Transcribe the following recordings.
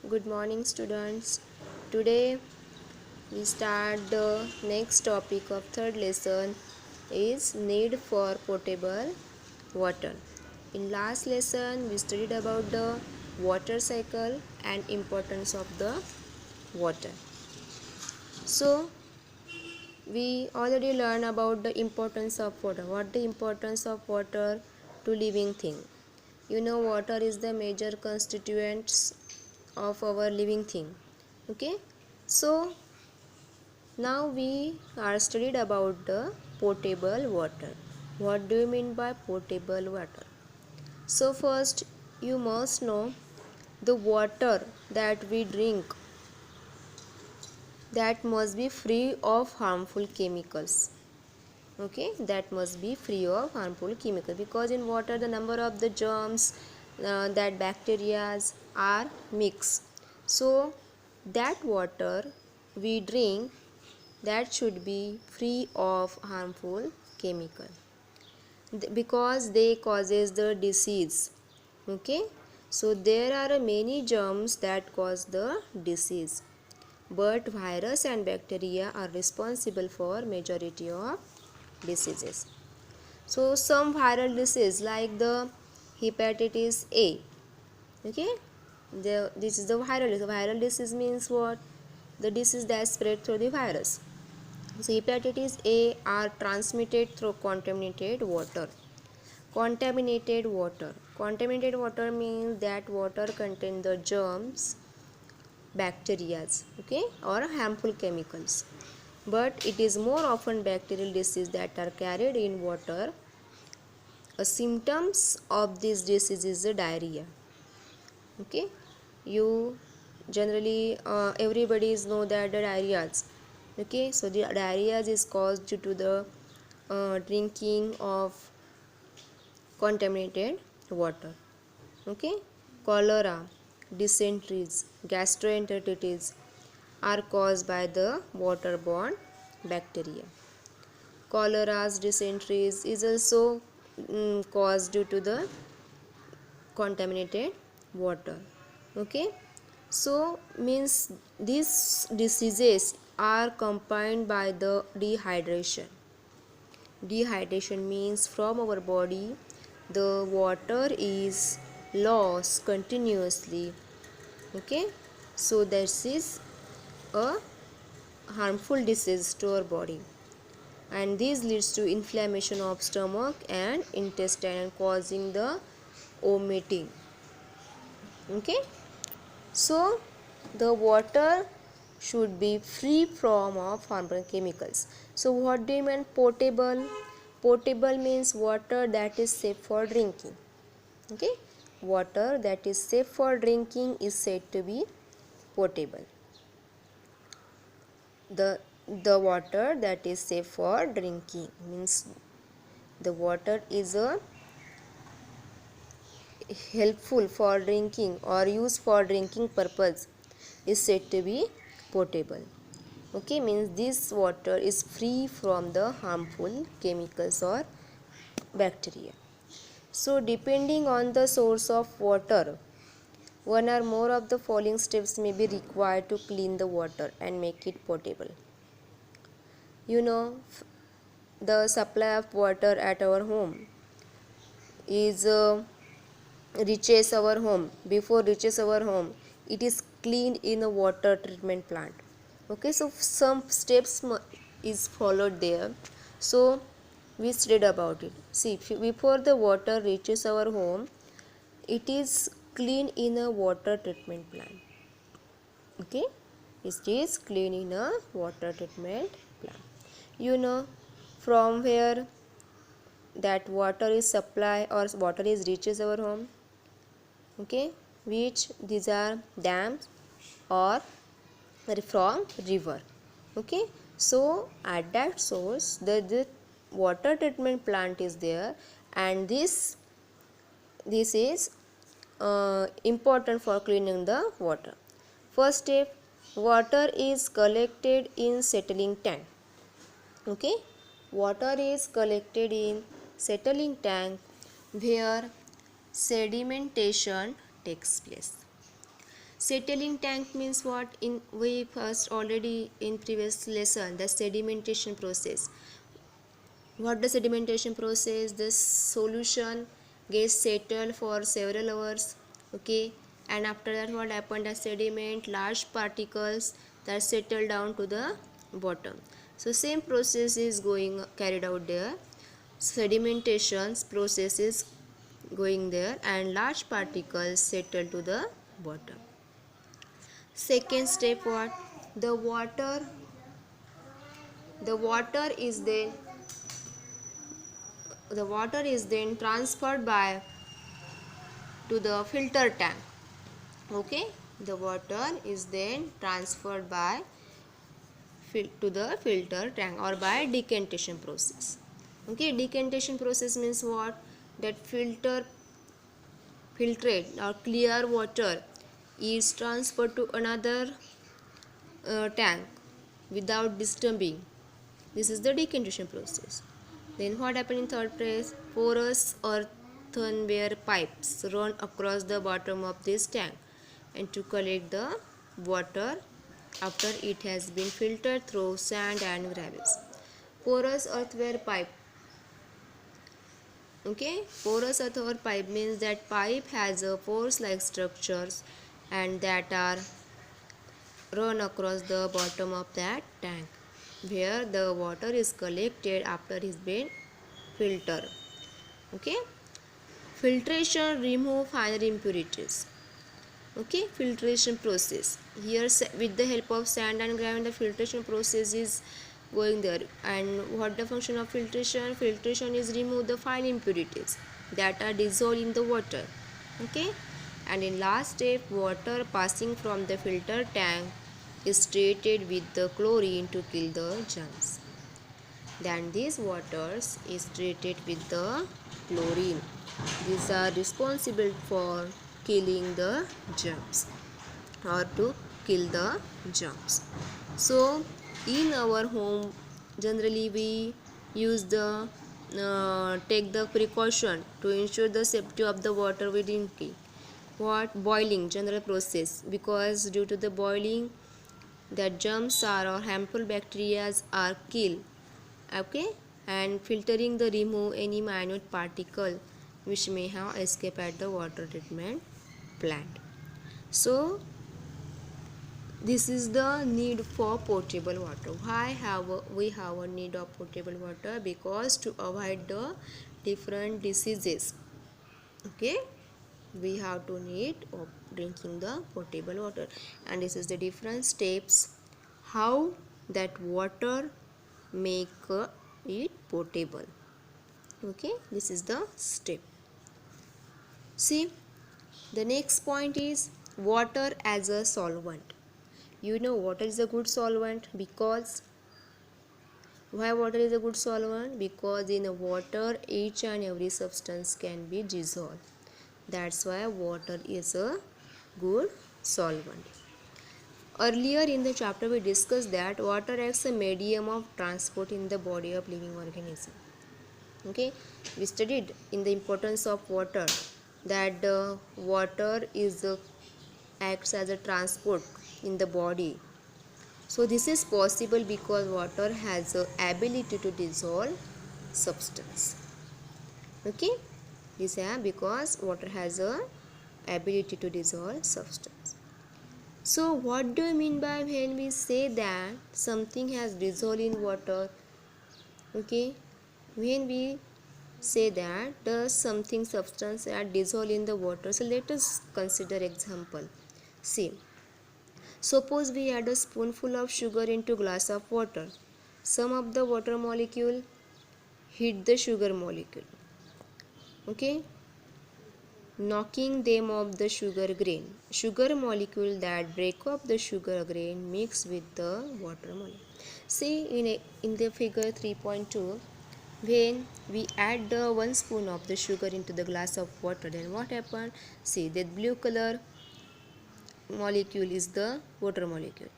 Good morning, students. Today we start the next topic of third lesson is need for potable water. In last lesson we studied about the water cycle and importance of the water. So we already learned about the importance of water. What the importance of water to living thing? You know water is the major constituents of our living thing. Okay, so now we are studied about the potable water. What do you mean by potable water? So first you must know the water that we drink, that must be free of harmful chemicals. Okay, that must be free of harmful chemicals, because in water the number of the germs, that bacteria are mixed. So that water we drink, that should be free of harmful chemical, because they causes the disease. Okay, so there are many germs that cause the disease, but virus and bacteria are responsible for majority of diseases. So some viral disease like the hepatitis A. Okay, this is the viral disease. Viral disease means what? The disease that spread through the virus. So hepatitis A are transmitted through contaminated water. Contaminated water means that water contains the germs, bacteria, okay, or harmful chemicals. But it is more often bacterial disease that are carried in water. A symptoms of this disease is the diarrhea. Okay, you generally everybody know that the diarrheas. Okay, so the diarrhea is caused due to the drinking of contaminated water. Okay, cholera, dysenteries, gastroenteritis are caused by the waterborne bacteria. Cholera, dysenteries is also caused due to the contaminated water. Okay, so means these diseases are combined by the dehydration. Dehydration means from our body the water is lost continuously. Okay, so this is a harmful disease to our body, and this leads to inflammation of stomach and intestine, causing the vomiting. Okay, so the water should be free from of harmful chemicals. So what do you mean potable? Potable means water that is safe for drinking. Okay, water that is safe for drinking is said to be potable. The water that is safe for drinking means the water is a helpful for drinking or used for drinking purpose is said to be potable. Okay, means this water is free from the harmful chemicals or bacteria. So depending on the source of water, one or more of the following steps may be required to clean the water and make it potable. You know, the supply of water at our home is reaches our home. Before reaches our home, it is cleaned in a water treatment plant. Okay, so some steps is followed there. So we studied about it. See, before the water reaches our home, it is cleaned in a water treatment plant. Okay, it is cleaned in a water treatment plant. You know from where that water is supply or water is reaches our home. Okay, which these are dams or from river. Okay, so at that source the water treatment plant is there, and this is important for cleaning the water. First step, water is collected in settling tank. Okay, water is collected in settling tank where sedimentation takes place. Settling tank means what? In we first already in previous lesson, the sedimentation process. What the sedimentation process? The solution gets settled for several hours, okay, and after that what happened? The sediment, large particles that settle down to the bottom. So same process is going carried out there. Sedimentation process is going there and large particles settle to the bottom. Second step, what? The water is then transferred by to the filter tank. Okay, the water is then transferred by to the filter tank or by decantation process. Okay, decantation process means what? That filtrate or clear water is transferred to another tank without disturbing. This is the decantation process. Then what happened in third place? Porous earthenware pipes run across the bottom of this tank and to collect the water after it has been filtered through sand and gravels. Porous earthenware pipe. Okay, porous earthenware pipe means that pipe has a pores-like structures and that are run across the bottom of that tank where the water is collected after it's been filtered. Okay, filtration remove finer impurities. Okay, filtration process here with the help of sand and gravel, the filtration process is going there. And what the function of filtration? Filtration is remove the fine impurities that are dissolved in the water. Okay, and in last step, water passing from the filter tank is treated with the chlorine to kill the germs. Then these waters is treated with the chlorine. These are responsible for killing the germs or to kill the germs. So in our home generally we use the take the precaution to ensure the safety of the water we drinking. What? Boiling, general process, because due to the boiling that germs are or harmful bacteria are killed. Okay, and filtering the remove any minute particle which may have escaped at the water treatment plant. So this is the need for potable water. Why we have a need of potable water? Because to avoid the different diseases. Okay, we have to need of drinking the potable water, and this is the different steps how that water make it potable. Okay, this is the step. See, the next point is water as a solvent. You know water is a good solvent because why water is a good solvent? Because in water each and every substance can be dissolved. That's why water is a good solvent. Earlier in the chapter we discussed that water acts a medium of transport in the body of living organism. Okay, we studied in the importance of water that water is acts as a transport in the body. So this is possible because water has a ability to dissolve substance. Okay, this is because water has a ability to dissolve substance. So what do you mean by when we say that something has dissolved in water? Okay, when we say that the something substance are dissolved in the water, so let us consider example. See, suppose we add a spoonful of sugar into glass of water. Some of the water molecule hit the sugar molecule. Okay, knocking them off the sugar grain. Sugar molecule that break up the sugar grain mix with the water molecule. See in the figure 3.2, when we add the 1 spoon of the sugar into the glass of water, then what happened? See, that blue color molecule is the water molecule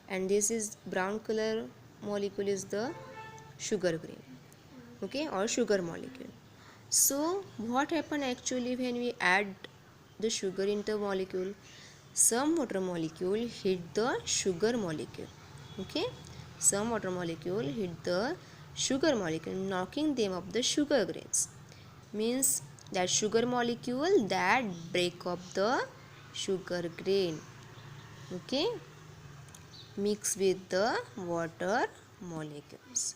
and this is brown color molecule is the sugar grain, okay, or sugar molecule. So what happened actually when we add the sugar into the molecule? some water molecule hit the sugar molecule. Okay, some water molecule hit the sugar molecule, knocking them off the sugar grains. Means that sugar molecule that break up the sugar grain. Okay, mix with the water molecules.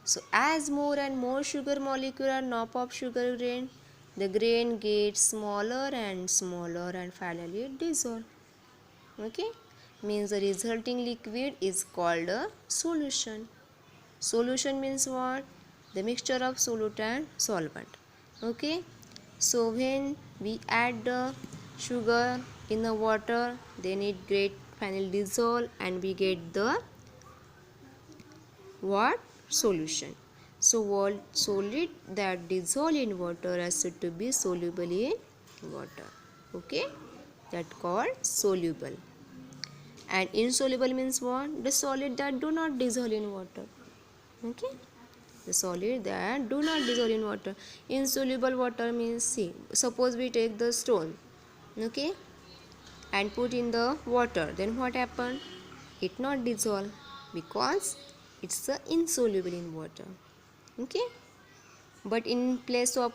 So as more and more sugar molecules are knocked off sugar grain, the grain gets smaller and smaller and finally dissolve. Okay, means the resulting liquid is called a solution. Solution means what? The mixture of solute and solvent. Okay, so when we add the sugar in the water, then it get finally dissolve and we get the what? Solution. So what solid that dissolve in water are said to be soluble in water. Okay, that called soluble. And insoluble means what? The solid that do not dissolve in water. Okay, the solid that do not dissolve in water. Insoluble water means, see, suppose we take the stone, okay, and put in the water, then what happen? It not dissolve because it's insoluble in water. Okay, but in place of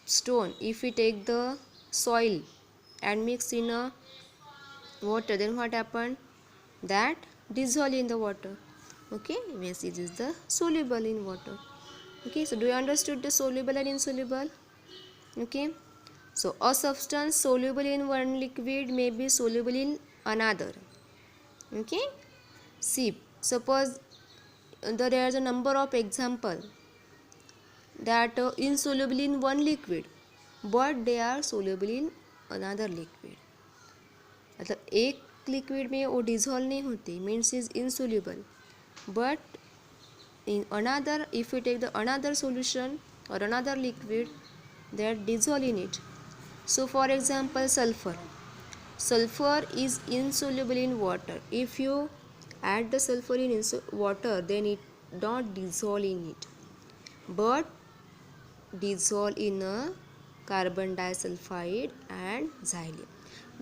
stone, if we take the soil and mix in a water, then what happen? That dissolve in the water. Okay, means it is the soluble in water. Okay, so do you understood the soluble and insoluble? Okay, so a substance soluble in one liquid may be soluble in another. Okay, see, suppose there is a number of example that insoluble in one liquid but they are soluble in another liquid. मतलब एक liquid में वो dissolve नहीं होती, means is insoluble, but in another, if we take the another solution or another liquid, they are dissolved in it. So for example, sulfur is insoluble in water. If you add the sulfur in water, then it not dissolve in it but dissolve in a carbon disulfide and xylene.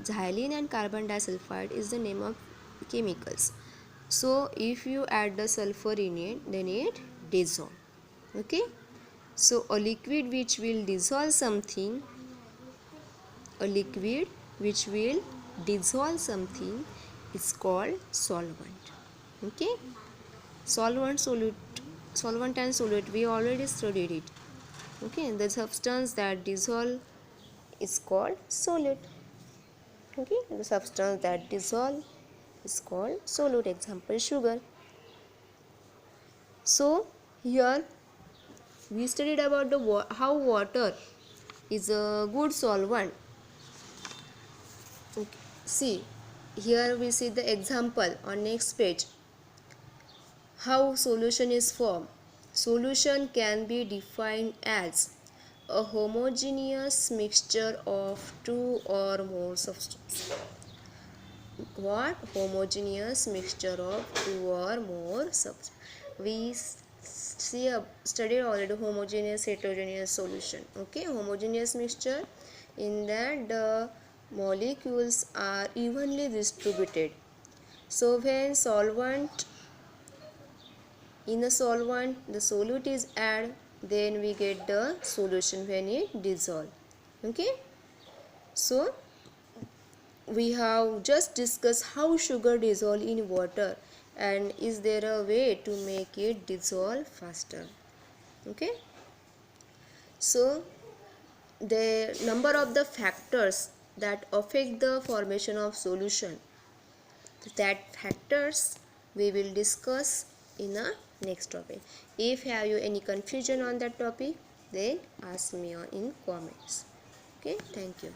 Xylene and carbon disulfide is the name of chemicals. So if you add the sulfur in it, then it dissolve. Okay, so a liquid which will dissolve something, is called solvent. Okay, solvent and solute, we already studied it. Okay, the substance that dissolve is called solute. Okay, the substance that dissolve is called solute. Example, sugar. So here we studied about the how water is a good solvent. Okay. See, here we see the example on next page. How solution is formed. Solution can be defined as a homogeneous mixture of two or more substances. What? Homogeneous mixture of two or more substances. We studied already homogeneous heterogeneous solution. Okay, homogeneous mixture, in that the molecules are evenly distributed. So when in a solvent the solute is added, then we get the solution when it dissolve. Okay, so we have just discussed how sugar dissolve in water and is there a way to make it dissolve faster. Okay, so the number of the factors that affect the formation of solution, that factors we will discuss in a next topic. If have you any confusion on that topic, then ask me in comments. Okay, thank you.